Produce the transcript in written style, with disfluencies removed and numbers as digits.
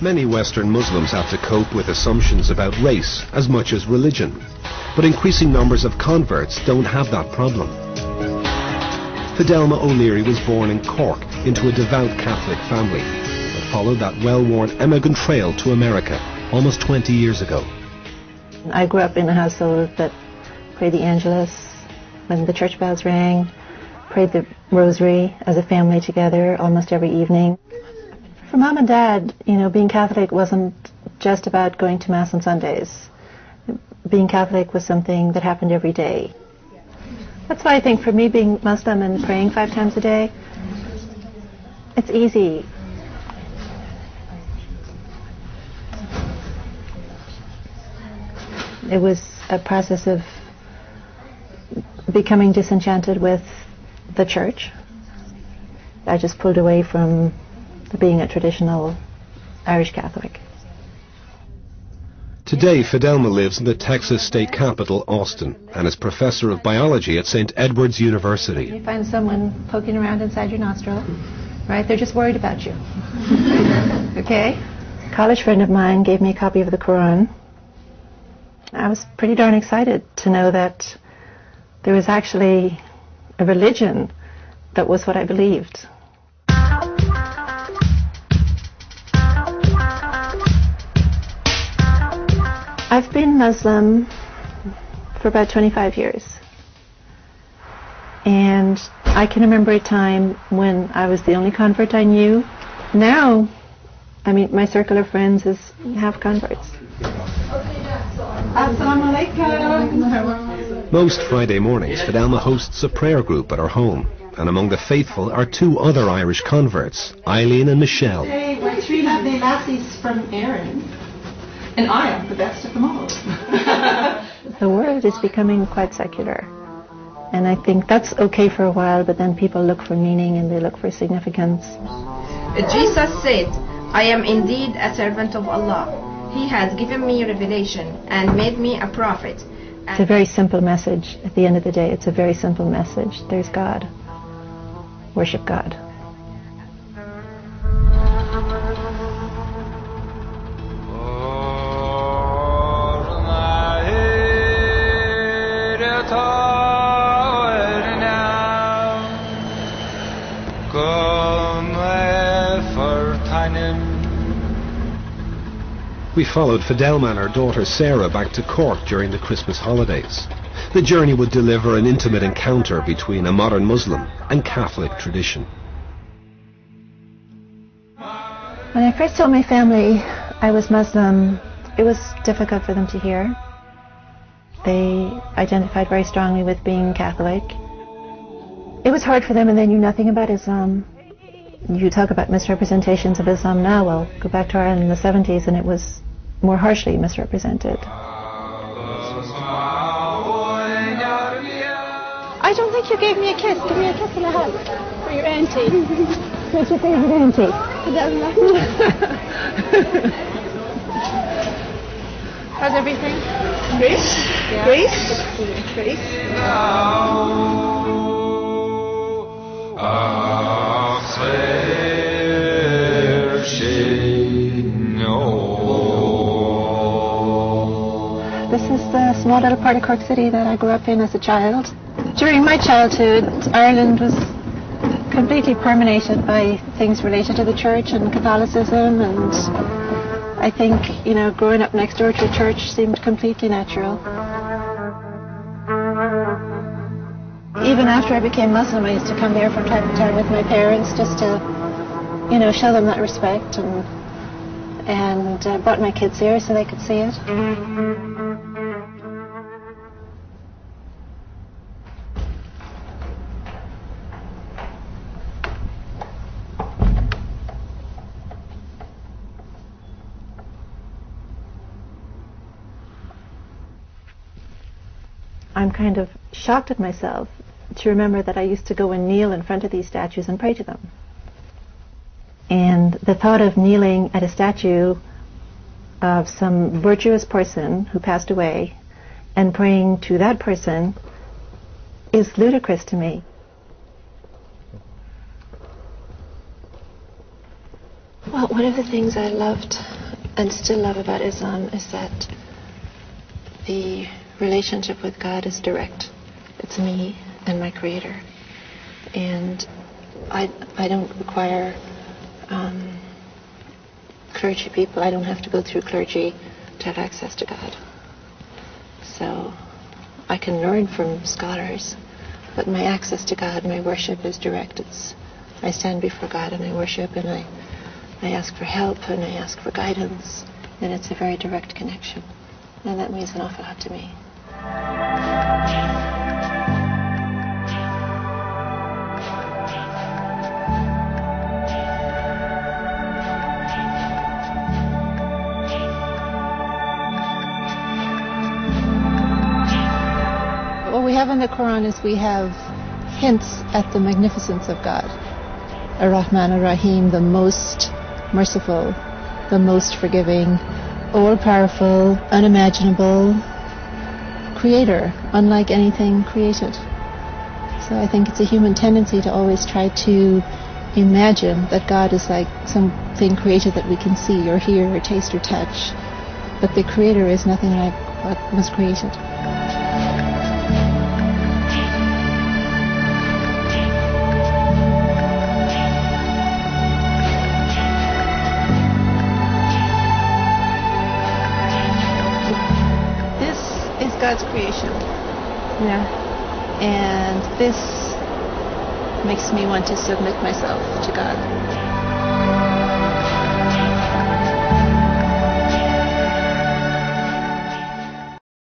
Many Western Muslims have to cope with assumptions about race as much as religion, but increasing numbers of converts don't have that problem. Fidelma O'Leary was born in Cork into a devout Catholic family, but followed that well-worn emigrant trail to America almost 20 years ago. I grew up in a household that prayed the Angelus when the church bells rang, prayed the rosary as a family together almost every evening. For Mom and Dad, being Catholic wasn't just about going to Mass on Sundays. Being Catholic was something that happened every day. That's why I think for me, being Muslim and praying 5 times a day, it's easy. It was a process of becoming disenchanted with the church. I just pulled away from being a traditional Irish Catholic. Today, Fidelma lives in the Texas state capital, Austin, and is professor of biology at St. Edward's University. You find someone poking around inside your nostril, right? They're just worried about you. Okay? A college friend of mine gave me a copy of the Quran. I was pretty darn excited to know that there was actually a religion that was what I believed. I've been Muslim for about 25 years. And I can remember a time when I was the only convert I knew. Now, my circle of friends is half converts. Most Friday mornings, Fidelma hosts a prayer group at her home. And among the faithful are 2 other Irish converts, Eileen and Michelle. Hey, we're 3 lovely lassies from Erin. And I am the best of them all. The world is becoming quite secular. And I think that's okay for a while, but then people look for meaning and they look for significance. Jesus said, I am indeed a servant of Allah. He has given me revelation and made me a prophet. It's a very simple message. At the end of the day, it's a very simple message. There's God. Worship God. We followed Fidelma and her daughter Sarah back to Cork during the Christmas holidays. The journey would deliver an intimate encounter between a modern Muslim and Catholic tradition. When I first told my family I was Muslim, it was difficult for them to hear. They identified very strongly with being Catholic. It was hard for them, and they knew nothing about Islam. You talk about misrepresentations of Islam now, well, go back to Ireland in the 70s and it was more harshly misrepresented. I don't think you gave me a kiss. Give me a kiss and a hug for your auntie. What's your favorite auntie? How's everything? Great. Yeah. Great. This is the small little part of Cork City that I grew up in as a child. During my childhood, Ireland was completely permeated by things related to the church and Catholicism, and I think, growing up next door to a church seemed completely natural. Even after I became Muslim, I used to come there from time to time with my parents just to, show them that respect, and brought my kids here so they could see it. I'm kind of shocked at myself to remember that I used to go and kneel in front of these statues and pray to them. And the thought of kneeling at a statue of some virtuous person who passed away and praying to that person is ludicrous to me. Well, one of the things I loved and still love about Islam is that the relationship with God is direct. It's me and my Creator. And I don't require clergy people. I don't have to go through clergy to have access to God. So I can learn from scholars, but my access to God, my worship is direct. I stand before God and I worship, and I ask for help and I ask for guidance, and it's a very direct connection. And that means an awful lot to me. What we have in the Quran is we have hints at the magnificence of God. Ar-Rahman Ar-Rahim, the most merciful, the most forgiving, all-powerful, unimaginable creator, unlike anything created. So I think it's a human tendency to always try to imagine that God is like something created that we can see or hear or taste or touch. But the creator is nothing like what was created. God's creation. Yeah. And this makes me want to submit myself to God.